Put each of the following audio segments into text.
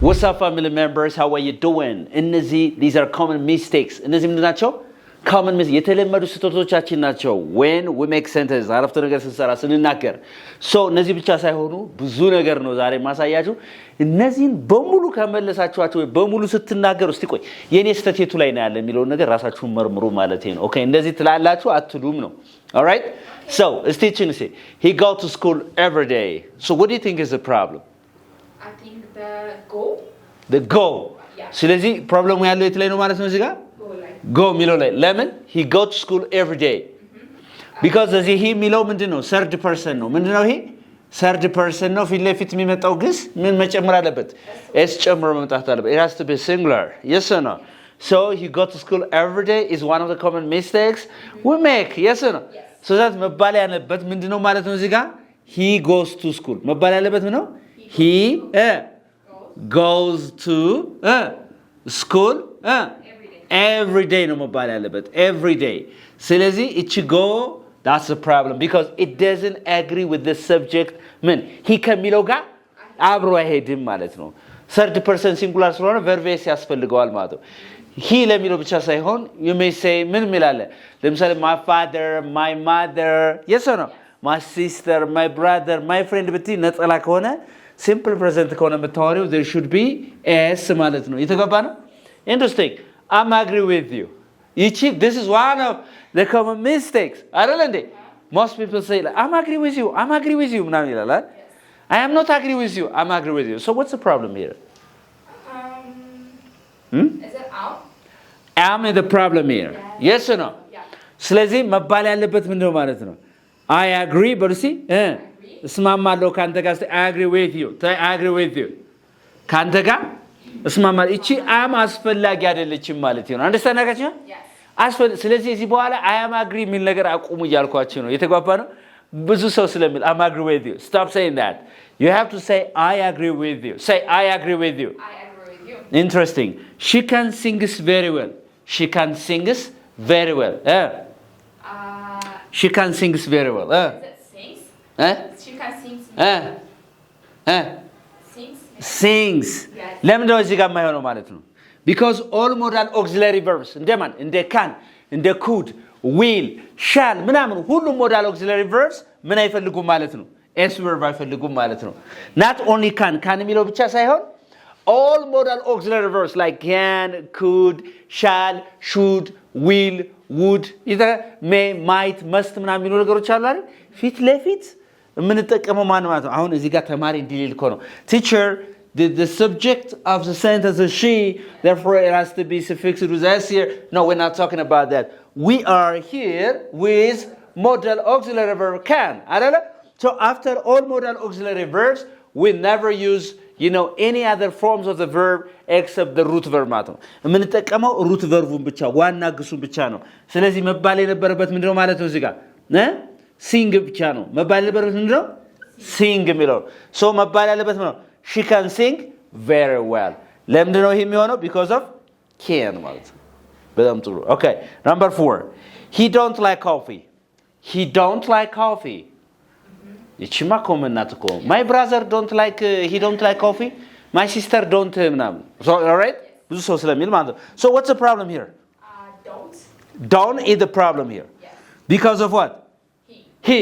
What's up family members, how are you doing? These are common mistakes. እነዚህ ምንድን ናቸው? common mistakes የተለመዱ ስህተቶቻችን ናቸው when we make sentence አረፍተ ነገር ስንሰራ ስንናገር so እነዚህ ብቻ ሳይሆኑ ብዙ ነገር ነው ዛሬ ማሳያችሁ እነዚህን በሙሉ ከመለሳችኋቸው በሙሉ ስትናገሩ እስቲ ቆይ የኔ ስህተት የቱ ላይ ነው ያለ የሚለው ነገር ራሳችሁን መርምሩ ማለት ነው ኦኬ እንደዚህ ትላላችሁ አትሉም ነው all right so እስቲችን say he go to school every day so what do you think is the problem? I think the go ስለዚህ ፕሮብሌሙ ያለው የት ላይ ነው ማለት ነው እዚህ ጋር go ሚለው ላይ ለምን he go to school every day because እዚህ he ሚለው ምንድነው third person ነው ምንድነው ይሄ third person ነው ፊት ለፊት የሚመጣው ግስ ምን መጨመር አለበት s ጨምሮ መምጣት አለበት it has to be singular yes or no so he go to school every day is one of the common mistakes we make yes or no so that መባል ያለበት ምንድነው ማለት ነው እዚህ ጋር he goes to school መባል ያለበት ምንድነው he goes to school every day ነው መባል ያለበት every day ስለዚህ እቺ go that's the problem because it doesn't agree with the subject ምን he ከሚለው ጋር አብሮ አይሄድም ማለት ነው third person singular ስለሆነ verb s ያስፈልገዋል ማለት ነው he ለሚለው ብቻ ሳይሆን you may say ምን ሚላለ ለምሳሌ my father my mother yes or no my sister my brother my friend ብትይ ነጠላ ከሆነ simple present ከሆነ የምታወሪው there should be s ማለት ነው የተገባ ነው interesting I'm agree with you this is one of the common mistakes አይደል እንዴ most people say like, I'm agree with you ምናምን ይላል I am not agree with you I'm agree with you so what's the problem here Is it am is the problem here yes or no ስለዚህ መባል ያለበት ምንድነው ማለት ነው I agree but see እስማማለሁ ካንተ ጋር I agree with you ካንተ ጋር እስማማለሁ እቺ am አስፈላጊ አይደለችም ማለት ነው አንደርስታንድ አድርጋችሁ ስለዚህ እዚህ በኋላ I am agree የሚል ነገር አቁሙ እያልኳችሁ ነው የተግባባ ነው ብዙ ሰው ስለሚል I agree with you stop saying that you have to say I agree with you say I agree with you interesting she can sing very well she can sing very well she can sing very well She can sing. Sings. ለምን ነው እዚህ ጋር የማይሆነው ማለት ነው because all modal auxiliary verbs እንደማን እንደ can እንደ could will shall ምናምን ሁሉም modal auxiliary verbs ምን አይፈልጉም ማለት ነው s verb አይፈልጉም ማለት ነው not only can የሚለው ብቻ ሳይሆን all modal auxiliary verbs like can could shall should will would either may might must ምናምን የሚሉ ነገሮች አሉ አይደል ፊት ለፊት የምንጠቀመው ማን ማለት ነው አሁን እዚህ ጋር ተማሪ እንዲል እኮ ነው teacher the subject of the sentence is she therefore it has to be suffixed with s here no we're not talking about that we are here with modal auxiliary verb can አይደለ so after all modal auxiliary verbs we never use any other forms of the verb except the root verb ማለት ነው የምንጠቀመው root verb-ን ብቻ ዋና ግሱን ብቻ ነው ስለዚህ መባል የነበረበት ምንድነው ማለት ነው እዚህ ጋር sing ብቻ ነው መባል ያለበት ምንድነው sing የሚለው so መባል ያለበት ምንድነው she can sing very well ለምንድነው ይሄ የሚሆነው because of can ማለት በጣም ጥሩ okay number 4 he don't like coffee ይችማ ኮመን ናት እኮ my brother don't like he don't like coffee my sister don't ምናምን so all right ብዙ ሰው ስለሚል ማለት ነው so what's the problem here don't is the problem here because of what he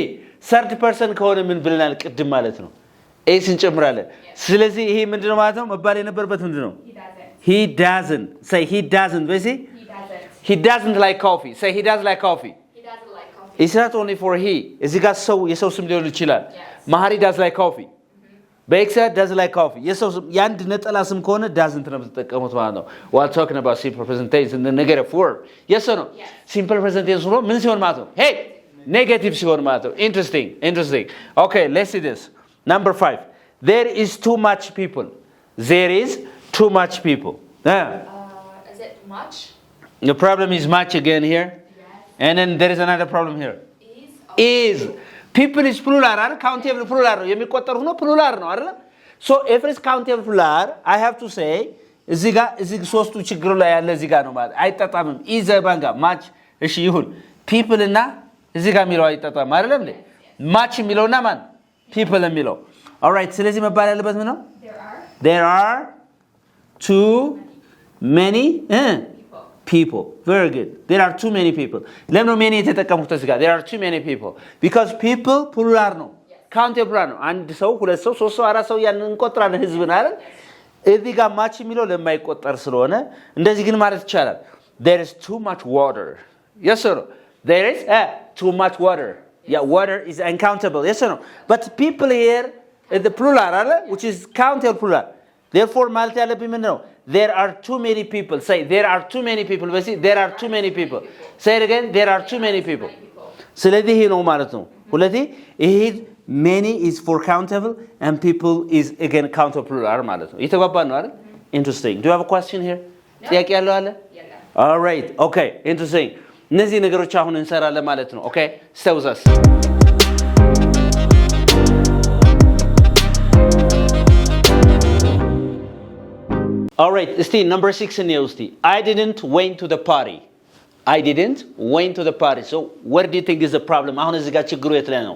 third person ከሆነ ምን ብለናል ቅድም ማለት ነው ኤስ እንጨምራለን ስለዚህ ይሄ ምንድነው ማለት ነው መባል የነበረበት ምንድነው he doesn't say he doesn't he doesn't like coffee say he doesn't like coffee it's not only for he እዚህ ጋር ሰው የሰው ስም ሊሆን ይችላል ማህሪ does like coffee በኤክስ does like coffee የሰው ስም ያንድ ነጠላ ስም ከሆነ doesn't ነው የምትጠቀሙት ማለት ነው while talking about simple present tense in the negative form yes or no simple present tense ሆኖ ምን ሲሆን ማለት ነው hey negative ሲሆን ማለት ነው interesting okay let's see this number 5 there is too much people is it much the problem is much again here and then there is another problem here is people is plural አይደል countable plural ነው የሚቆጠር ሆኖ plural ነው አይደል so if it is countable plural I have to say እዚህ ሶስቱ ችግሩ ላይ ያለ እዚህ ጋር ነው ማለት አይጣጣምም is ባንጋ much እሺ ይሁን people እና እዚህ ጋር የሚለው አይጣጣም አይደለም እንዴ much የሚለውና ማን people የሚለው all right ስለዚህ መባል ያለበት ምን ነው there are too many people. Very good. There are too many people. Let me know many የተጠቀሙት እዚህ ጋር. There are too many people. Because people plural ነው. Count plural ነው. አንድ ሰው፣ ሁለት ሰው፣ ሶስት ሰው፣ አራት ሰው ያን እንቆጥራለን ህዝብን አይደል? እዚህ ጋር ማች የሚለው ለማይቆጠር ስለሆነ እንደዚህ ግን ማለት ይቻላል. There is too much water. Yes or no? There is too much water. Yeah, water is uncountable. Yes or no? But people here is the plural, right? Which is countable plural. Therefore, ማለት ያለብኝ ምንድን ነው? There are too many people. Say, there are too many people. There are too many people. Say it again. There are too many people. ስለዚህ ይሄ ነው ማለት ነው። ሁለቴ ይሄ many is for countable and people is again countable plural ማለት ነው። እየተግባባን ነው አይደል? Interesting. Do you have a question here? ጥያቄ ያለው አለ? All right. Okay. Interesting. እነዚህ ነገሮች አሁን እንሰራለን ማለት ነው. Okay? Stay with us. All right, እስቲ number 6 እንየው እስቲ. I didn't went to the party. I didn't went to the party. So what do you think is the problem? አሁን እዚህ ጋር ችግሩ የት ላይ ነው?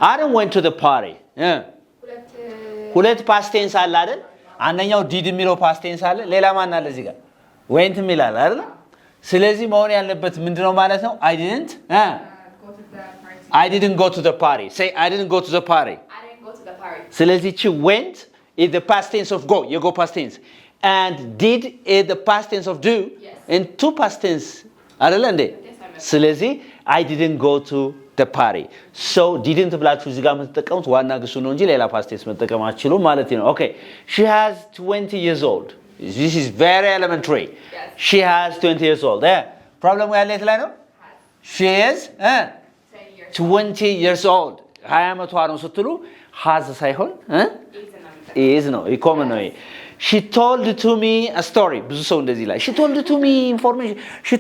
I didn't went to the party. ሁለት past tense አለ አይደል? አንደኛው did የሚለው past tense አለ። ሌላ ማን አለ እዚህ ጋር? went የሚላል አይደል? ስለዚህ መሆን ያለበት ምንድነው ማለት ነው? I didn't go to the party. Say I didn't go to the party. I didn't go to the party. ስለዚህ went is the past tense of go. You go past tense. And did is the past tense of do. Yes. And two past tense. አይደል እንዴ? ስለዚህ I didn't go to the party. So didn't ብላችሁ እዚህ ጋር የምትጠቀሙት ዋና ግሱ ነው እንጂ ሌላ past tense መጠቀም አትችሉም ማለት ነው. Okay. She has 20 years old. This is very elementary. Yes. She has 20 years old. Problem ያለ የት ላይ ነው? She is 20 years old. 20 ዓመቷ ነው ስትሉ has ሳይሆን is ነው. common ነው. She told to me a story. ብዙ ሰው እንደዚህ ይላል. She told to me information. She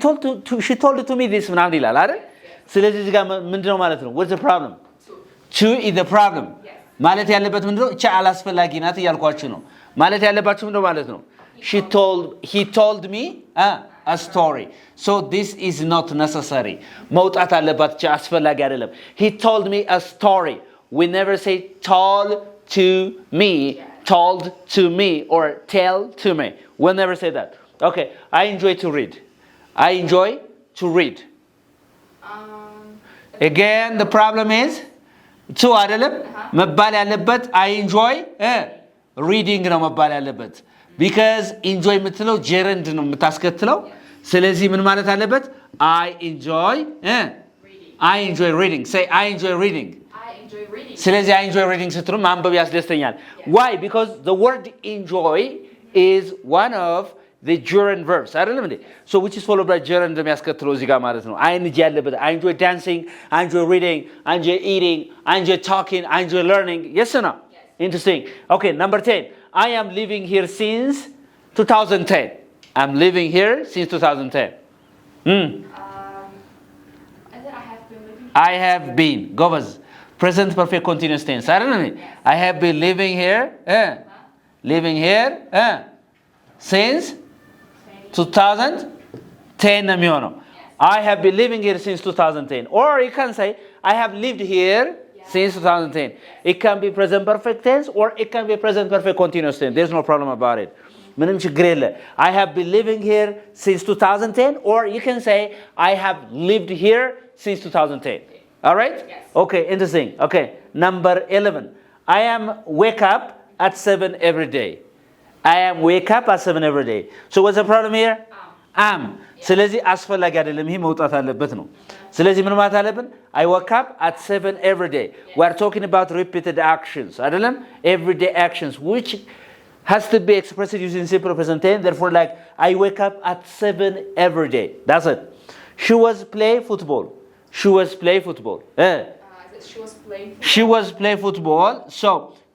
told to me this ምናምን ይላል አይደል? ስለዚህ እዚህ ጋር ምንድነው ማለት ነው? What's the problem? To is the problem. ማለት ያለበት ምንድነው? እቺ አላስፈላጊ ናት እያልኳችሁ ነው። ማለት ያለባችሁ ምንድነው ማለት ነው? He told me a story. So this is not necessary. መውጣት አለባት እቺ አስፈላጊ አይደለም. He told me a story. We never say told to me. Told to me or tell to me. We'll never say that. Okay, I enjoy to read. I enjoy to read. Again, the problem is to አይደለም መባል ያለበት I enjoy reading ነው መባል ያለበት. Because enjoy የምትለው gerund ነው የምታስከትለው. ስለዚህ ምን ማለት አለበት? I enjoy reading. Say I enjoy reading. ስለዚህ I enjoy reading ስትሉ ማንበብ ያስደስተኛል. Why? Because the word enjoy is one of the gerund verbs. አይደለም እንዴ? So which is followed by gerund የሚያስከትለው እዚህ ጋር ማለት ነው. I ያለበት I enjoy dancing, I enjoy reading, I enjoy eating, I enjoy talking, I enjoy learning. Yes or no? Yes. Interesting. Okay, number 10. I am living here since 2010. I'm living here since 2010. I have been. Go buzz. Present perfect continuous tense. I don't know. I have been living here. Living here since 2010. I have been living here since 2010. Or you can say, I have lived here since 2010. It can be present perfect tense or it can be present perfect continuous tense. There's no problem about it. I have been living here since 2010. Or you can say, I have lived here since 2010. All right? Yes. Okay, interesting. Okay, number 11. I am wake up at 7 every day. I am wake up at 7 every day. So what's the problem here? Am. ስለዚህ አስፈላጊ አይደለም ይሄ መውጣት አለበት ነው። ስለዚህ ምን ማለት አለብን? I wake up at 7 every day. We are talking about repeated actions. አይደለም? Everyday actions which has to be expressed using simple present tense. Therefore like I wake up at 7 every day. That's it. She was play football. She was play football. She was play football. So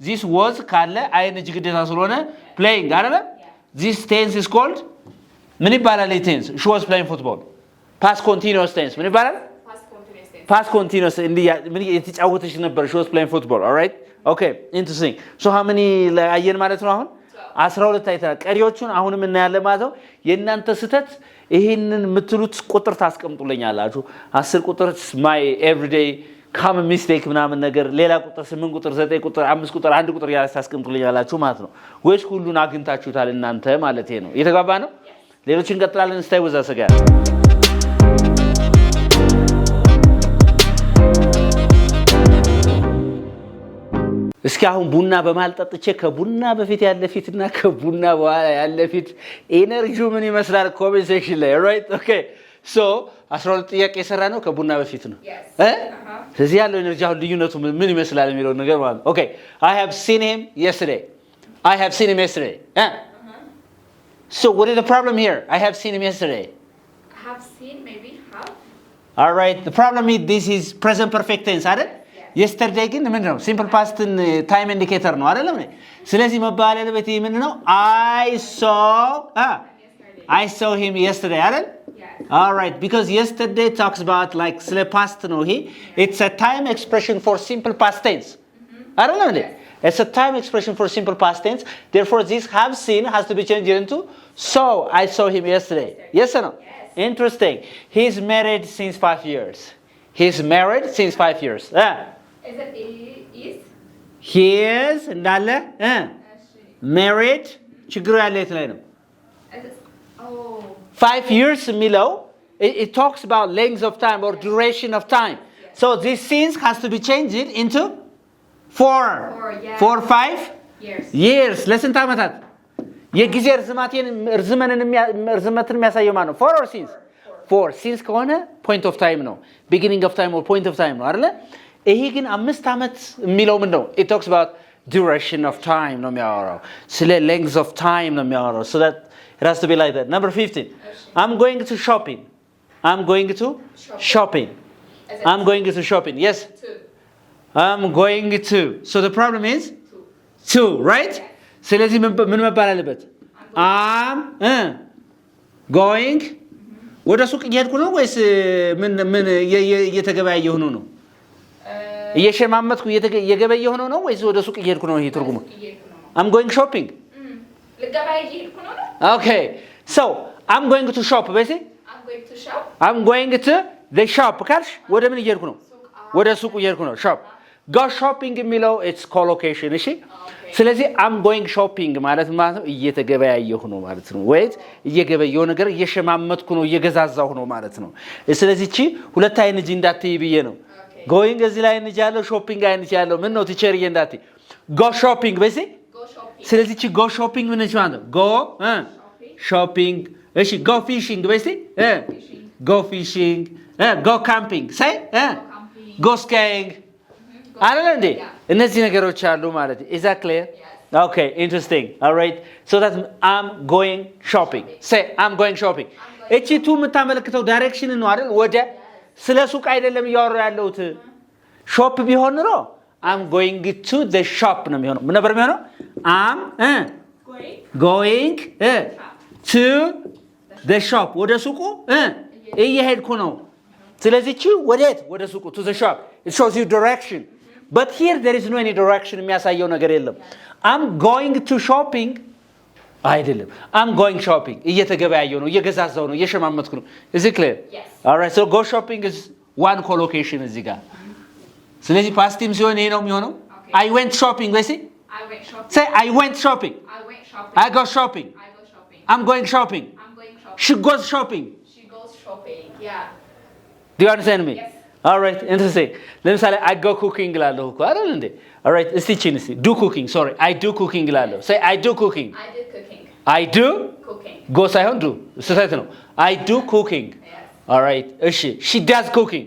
this was ካለ አይንጅ ግዴታ ስለሆነ playing አይደለ? This tense is called ምን ይባላል? tense. She was playing football. Past continuous tense. ምን ይባላል? Past continuous ምን እየተጫወተች ነበር? She was playing football. All right? Okay, interesting. So how many አየን ማለት ነው አሁን? 12 አይተናል። ቀሪዎቹን አሁንም እናያለን ማለት ነው። የእናንተ ስህተት ይሄንን የምትሉት ቁጥር ታስቀምጡልኛላችሁ። 10 ቁጥር my everyday common mistake ምናምን ነገር ሌላ ቁጥር 8 ቁጥር 9 ቁጥር 5 ቁጥር 1 ቁጥር ያለ ታስቀምጡልኛላችሁ ማለት ነው ወይስ ሁሉን አግኝታችሁታል እናንተ ማለት ነው የተጋባ ነው ሌሎች እንቀጥላለን stay with us again እስኪ አሁን ቡና በማልጠጥቼ ከቡና በፊት ያለ ፊትና ከቡና በኋላ ያለ ፊት ኤነርጂው ምን ይመስላል ኮሜንት ሴክሽን ላይ right okay so 12 ጥያቄ የሰራ ነው ከቡና በፊት ነው ስለዚህ ያለው ኤነርጂ አሁን ልዩነቱ ምን ይመስላል የሚለው ነገር ማለት okay I have seen him yesterday so what is the problem here I have seen him yesterday have seen maybe have all right the problem is this is present perfect tense አይደል yesterday ግን ምንድነው simple past time indicator ነው አይደለም ስለዚህ መባል ያለበት ምንድነው I saw him yesterday አይደል all right because yesterday talks about like the past no it's a time expression for simple past tense አይደለም it's a time expression for simple past tense therefore this have seen has to be changed into so I saw him yesterday yes or no interesting he's married since 5 years is it is he is እንዳለ married ችግሩ ያለ የት ላይ ነው 5 years የሚለው it talks about length of time or duration of time so this since has to be changed into 5 years ለስንት ዓመታት የጊዜ ርዝመትን የሚያሳየው ማለት ነው 4 or since 4 since ከሆነ point of time ነው beginning of time or point of time ነው አይደለ ይሄ ግን 5 ዓመት የሚለው ምንድነው it talks about duration of time ነው የሚያወራው ስለ length of time ነው የሚያወራው so that it has to be like that number 15 I'm going to shopping yes I'm going to so the problem is to right ስለዚህ ምን መባል አለበት I'm going ወደ ሱቅ እየሄድኩ ነው ወይስ ምን እየተገበያየሁ ነው እየሸማመትኩ እየገበየሁ ነው ወይስ ወደ ሱቅ እየሄድኩ ነው ይሄ ትርጉሙ I'm going shopping ልገበያይ እየሄድኩ ነው okay so I'm going to shop በዚህ I'm going to the shop ካልሽ ወደ ምን እየሄድኩ ነው ወደ ሱቅ እየሄድኩ ነው shop go shopping የሚለው it's collocation እሺ ስለዚህ I'm going shopping ማለት ነው እየተገበያየሁ ነው ማለት ነው ወይስ እየገበየሁ ነገር እየሸማመትኩ ነው እየገዛዛሁ ነው ማለት ነው ስለዚህ እቺ ሁለት አይነት እንዳትይ ብዬ ነው going እዚህ ላይ እንጂ ያለው shopping አይነት ያለው ምን ነው ቲቸር እንዳትይ go shopping በዚህ ስለዚህ እቺ go shopping ምን ነው ማለት go shopping እሺ go fishing በዚህ go fishing go camping say go skiing አይደል እነዚህ ነገሮች አሉ ማለት is that clear okay interesting all right so that I'm going shopping say I'm going shopping እቺ ቱ የምታመለክተው ዳይሬክሽን ነው አይደል ወደ ስለ ሱቅ አይደለም ያወራ ያለውት ሾፕ ቢሆን ነው I'm going to the shop ነው የሚሆነው ምን ነበር የሚሆነው I'm going to the shop ወደ ሱቁ እየሄድኩ ነው ስለዚህ እቺ ወዴት ወደ ሱቁ to the shop it shows you direction but here there is no any direction የሚያሳየው ነገር የለም I'm going to shopping አይደለም I'm going shopping እየተገበያየሁ ነው እየገዛዛው ነው እየሸማመትኩ ነው is it clear yes all right so go shopping is one collocation እዚህ ጋር ስለዚህ past tense ሲሆን ይሄ ነው የሚሆነው I went shopping say I went shopping I go shopping I'm going shopping she goes shopping yeah do you understand me yes all right interesting ለምሳሌ I go cooking ላለሁ እኮ አይደል እንዴ all right እስቲ ቺን እስቲ do cooking sorry I do cooking ላለሁ say I do cooking I do cooking go ሳይሆን do ስህተት ነው I do cooking yes all right እሺ she does cooking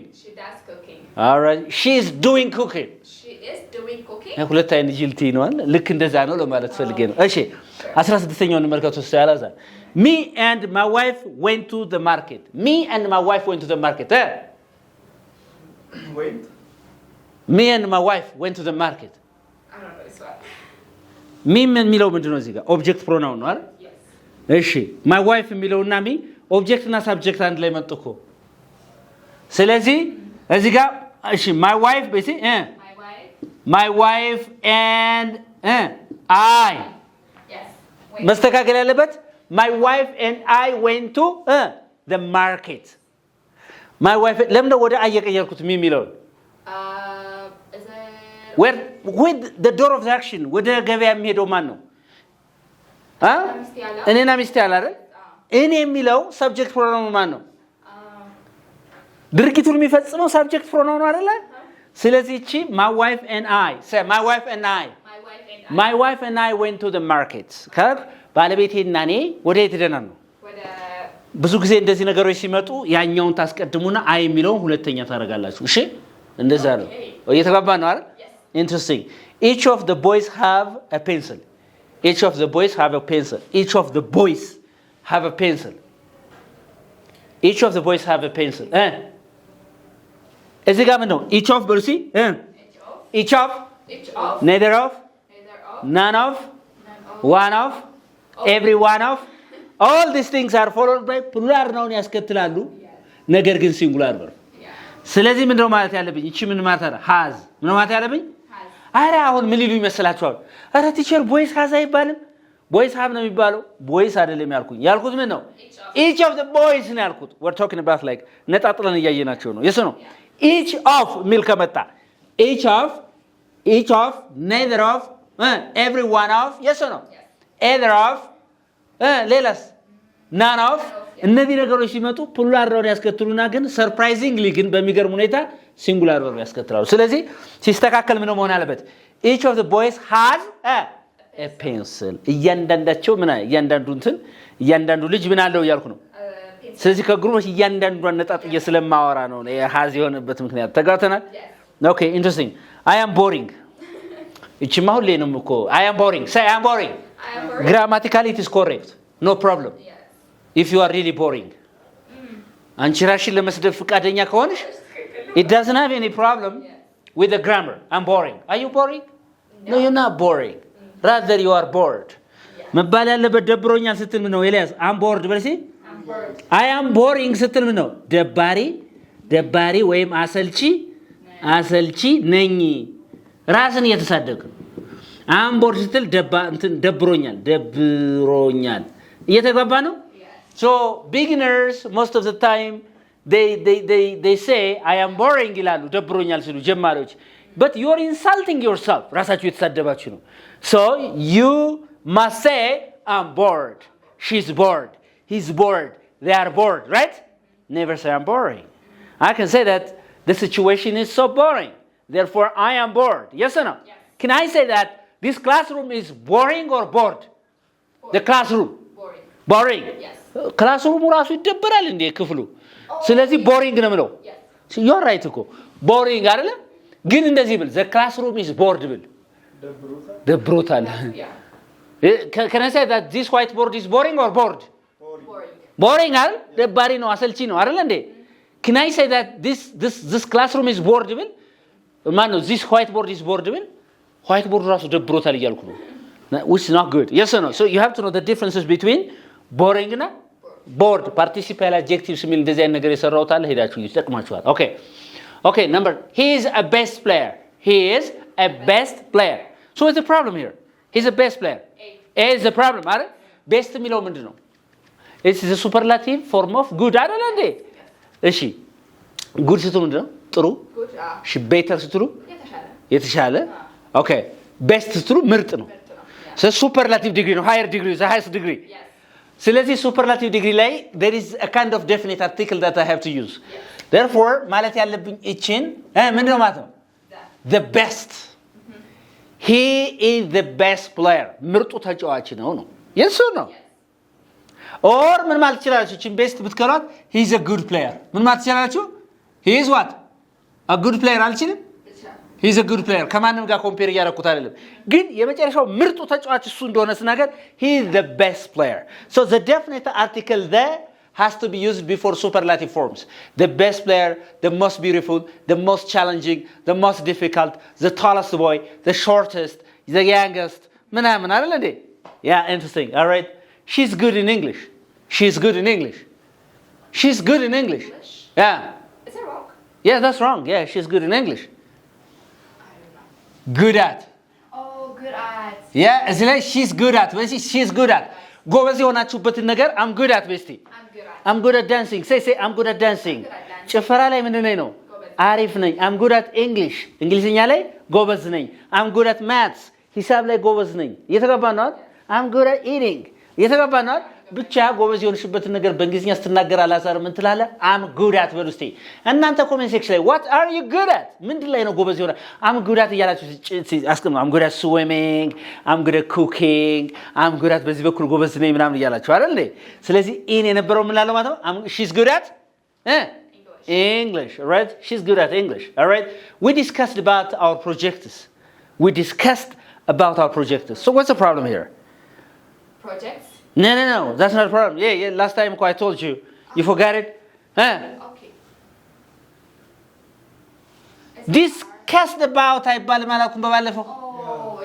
all right she is doing cooking ሁለት አይነት ጂልቲ ነው ልክ እንደዛ ነው ለማለት ፈልጌ ነው እሺ 16ኛው እንመልከቱ ያላዛ me and my wife went to the market me and my wife went to the market went me and my wife went to the market I don't know this one me የሚለው ምንድነው እዚህ ጋር ኦብጀክት ፕሮናውን ነው አይደል yes እሺ my wife የሚለውና me ኦብጀክት እና ሳብጀክት አንድ ላይ መጥቶ ስለዚህ እዚህ ጋር እሺ my wife በሲ my wife and I yes መስተካከል ያለበት my wife and I went to the market my wife ለምን ወደ አየቀየርኩት የሚለው with the door of the action ወደ ገበያ የሚሄደው ማን ነው? እኔና ሚስቴ ያለ አይደል? እኔ የሚለው ሰብጀክት ፕሮናውን ማን ነው? ድርጊቱን የሚፈጽመው ሰብጀክት ፕሮናውን አይደል? ስለዚህ እቺ my wife and I say my wife and I went to the market ባለቤቴና እኔ ወደ የት ሄደናል ነው? ብዙ ጊዜ እንደዚህ ነገሮች ሲመጡ ያኛውን ታስቀድሙና አይ የሚለውን ሁለተኛ ታረጋላችሁ። እሺ እንደዛ ነው። እየተባባን ነው አይደል? Interesting. Each of the boys have a pencil. Each of the boys have a pencil. Each of the boys have a pencil. Each of the boys have a pencil. እዚህ ጋር ምን ነው? Each of በሉ እስኪ each of neither of none of one of every one of all these things are followed by plural noun ያስከትላሉ ነገር ግን ሲንጉላር verb ስለዚህ ምን ነው ማለት ያለብኝ እቺ ምን ማለት አለ has ምን ማለት ያለብኝ አረ አሁን ምን ሊሉ ይመስላችኋል አረ ቲቸር boys has አይባልም boys have ነው የሚባለው boys አይደለም ያልኩት ምን ነው each of the boys ነው ያልኩት we're talking about like ነጣጥለን እያየናቸው ነው yes ነው each of ሚል ከመጣ each of neither of every one of yes or no either of ሌላስ none of እነዚህ ነገሮች ሲመጡ ፕሉራል ነው ያስከትሉና ግን ሰርፕራይዚንግሊ ግን በሚገርም ሁኔታ ሲንጉላር ነው ያስከትላሉ ስለዚህ ሲስተካከል ምን መሆን አለበት each of the boys has a pencil እያንዳንዳቸው እያንዳንዱ ልጅ ምን አለው እያልኩ ነው ስለዚህ ከግሩፕ እያንዳንዱ አነጣጥዬ ስለማወራ ነው has የሆነበት ምክንያት ተጋተናል ኦኬ ኢንትረስቲንግ I am boring እቺማ ሁሌ ነው እኮ I am boring say I am boring grammatically it is correct no problem if you are really boring አንቺ ራስሽን ለመስደብ ፍቃደኛ ከሆንሽ it doesn't have any problem with the grammar I'm boring are you boring no you're not boring rather you are bored መባል ያለበት ደብሮኛል ስትል ምን ነው ኤልያስ I'm bored በለሲ I am boring ስትል ምን ነው ደባሪ ወይም አሰልቺ ነኝ ራስን እየተሳደብክ I'm bored ስትል ደብሮኛል እየተግባባ ነው so beginners most of the time they say I am boring ይላሉ ደብሮኛል ሲሉ ጀማሪዎች but you are insulting yourself ራሳችሁ እየተሳደባችሁ ነው so you must say I'm bored she's bored he's bored they are bored right never say I'm boring I can say that the situation is so boring therefore I am bored yes or no yes. Can I say that this classroom is boring or bored the classroom boring yes classroom ራሱ ይደብራል እንዴ ክፍሉ ስለዚህ boring ነው ምለው you are right እኮ boring አይደለ ግን እንደዚህ ብል the classroom is bored ብል ደብሮታል can I say that this whiteboard is boring or bored boring አይደል ደባሪ ነው አሰልቺ ነው አይደል እንዴ can I say that this classroom is bored ብል ማን ነው this whiteboard is bored ብል whiteboard ራሱ ደብሮታል ይያልኩ ነው which is not good yes or no so you have to know the differences between boring እና bored participial adjectives ሚል እንደዚህ አይነት ነገር የሰራውት አለ ሄዳችሁ ይጠቅማችኋል okay number he is a best player so what's the problem here he's a best player a is the problem አይደል best የሚለው ምንድነው it's the superlative form of good አይደል እንዴ እሺ good ስትሉ ምንድነው ጥሩ እሺ better ስትሉ የተሻለ okay best ስትሉ ምርጥ ነው so superlative degree ነው higher degree is the highest degree yes ስለዚህ superlative degree ላይ there is a kind of definite article that I have to use therefore ማለት ያለብኝ እቺን ምንድነው ማለት ነው the best he is the best player ምርጡ ተጫዋች ነው yes or no or ምን ማለት ይችላል እቺን best ብትከሏት he is a good player ምን ማለት ይችላል he is what a good player አልችልም he is a good player ከማንም ጋር ኮምፔር ያደረኩት አይደለም ግን የመጨረሻው ምርጡ ተጫዋች እሱ እንደሆነ ስናገር he is the best player so the definite article there has to be used before superlative forms the best player the most beautiful the most challenging the most difficult the tallest boy the shortest the youngest ምናምን አይደል እንዴ yeah interesting all right she's good in english yeah is that wrong yeah that's wrong yeah she's good in english good at good at yeah is like she's good at she's good at ጎበዝ የሆናችሁበትን ነገር I'm good at bestie I'm good at dancing say I'm good at dancing ጭፈራ ላይ ምን ነኝ ነው አሪፍ ነኝ I'm good at english እንግሊዝኛ ላይ ጎበዝ ነኝ I'm good at maths ሂሳብ ላይ ጎበዝ ነኝ እየተገባን ነው I'm good at eating እየተገባን ነው ብቻ ጎበዝ የሆንሽበትን ነገር በእንግሊዝኛ ስትናገር አላዛር ምን ትላለህ I'm good at በሉ እስቲ እናንተ ኮሜንት ሴክሽን ላይ what are you good at ምንድን ላይ ነው ጎበዝ የሆነ I'm good at እያላችሁ አስቀምጡ I'm good at swimming I'm good at cooking I'm good at በዚህ በኩል ጎበዝ ነኝ ምናምን እያላችሁ አይደል ስለዚህ ኢን የነበረው ምን ላለው ማለት ነው she's good at English right she's good at English all right we discussed about our projects so what's the problem here Projects No, that's not a problem. Yeah, last time I told you. You forgot it? Okay. Discussed about አይባልም አላልኩም በባለፈው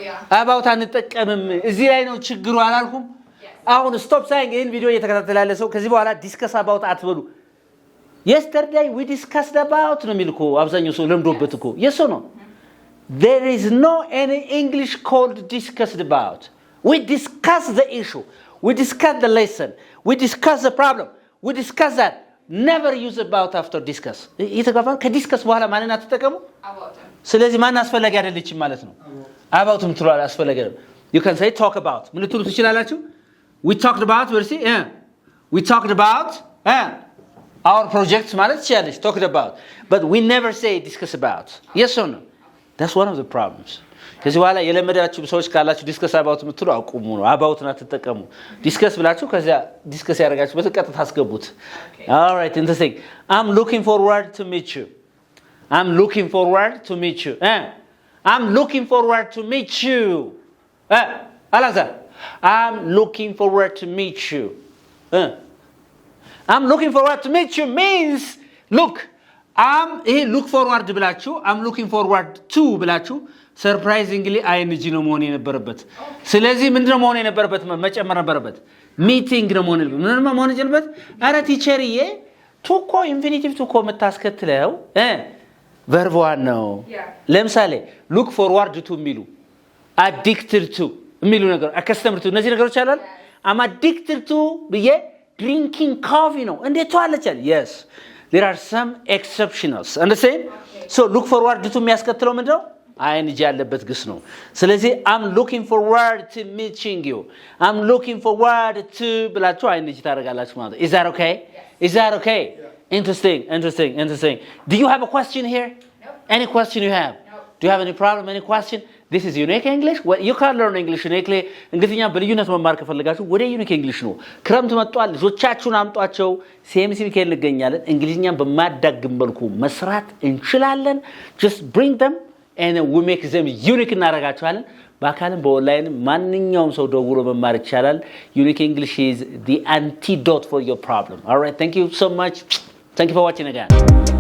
yeah. about አንጠቀምም እዚህ ላይ ነው ችግሩ አላልኩም አሁን stop saying ይሄን ቪዲዮ እየተከታተለ ያለ ሰው ከዚህ በኋላ discuss about አትበሉ Yesterday we discussed about ነው የሚልኩ አብዛኛው ሰው ለምዶበት እኮ yes or no There is no any English called discussed about We discuss the issue We discuss the lesson. We discuss the problem. We discuss that. Never use about after discuss. ይተጋፋን ከዲስከስ በኋላ ማንን አትጠቀሙ? About. ስለዚህ ማን አስፈላጊ አይደለችም ማለት ነው። about ምትሏል አስፈላጊ አይደለም. You can say talk about. ምን ልትሉ ትችላላችሁ? We talked about ወርሲ We talked about our projects ማለት ትችላለች talked about. But we never say discuss about. Yes or no? That's one of the problems. ከዚህ በኋላ የለመዳችሁ ሰዎች ካላችሁ ዲስከስ አባውት ምትሉ አቁሙ ነው አባውትና ተጠቀሙ ዲስከስ ብላችሁ ከዚያ ዲስከስ ያደርጋችሁ በተቀጥታ አስገቡት all right interesting I'm looking forward to meet you I'm looking forward to meet you አላዛር I'm looking forward to meet you I'm looking forward to meet you means look ይሄ look forward ብላችሁ I'm looking forward to ብላችሁ surprisingly ing ነው መሆን የነበረበት ስለዚህ ምንድነው መሆን የነበረበት መጨመር ነበረበት ሚቲንግ ነው መሆን የነበረበት ምንድነው መሆን የነበረበት አረ ቲቸርዬ ቱኮ ኢንፊኒቲቭ ቱኮ መታስከትለው verb one ነው ለምሳሌ look forward to የሚሉ addicted to የሚሉ ነገር accustomed to እነዚህ ነገሮች አላል I'm addicted to ብዬ drinking coffee ነው እንዴት ተዋለቻል yes there are some exceptions understand so look forward to የሚያስከትለው ምንድነው ing ያለበት ግስ ነው ስለዚህ I'm looking forward to meeting you I'm looking forward to ብላችሁ ing ታደርጋላችሁ ማለት is that okay is that okay interesting do you have a question here any question you have do you have any problem any question this is unique English well, you can learn English uniquely እንግሊዝኛ በልዩነት መማር ከፈለጋችሁ ወደ unique English ነው ክረምት መጥቷል ልጆቻችሁን አምጧቸው CMC ሚካኤል እንገኛለን እንግሊዝኛን በማዳግም መልኩ መስራት እንችላለን just bring them and we make them unique እናረጋቸዋለን በአካልም በኦንላይን ማንኛውም ሰው ደውሎ መማር ይችላል unique English is the antidote for your problem all right thank you so much thank you for watching again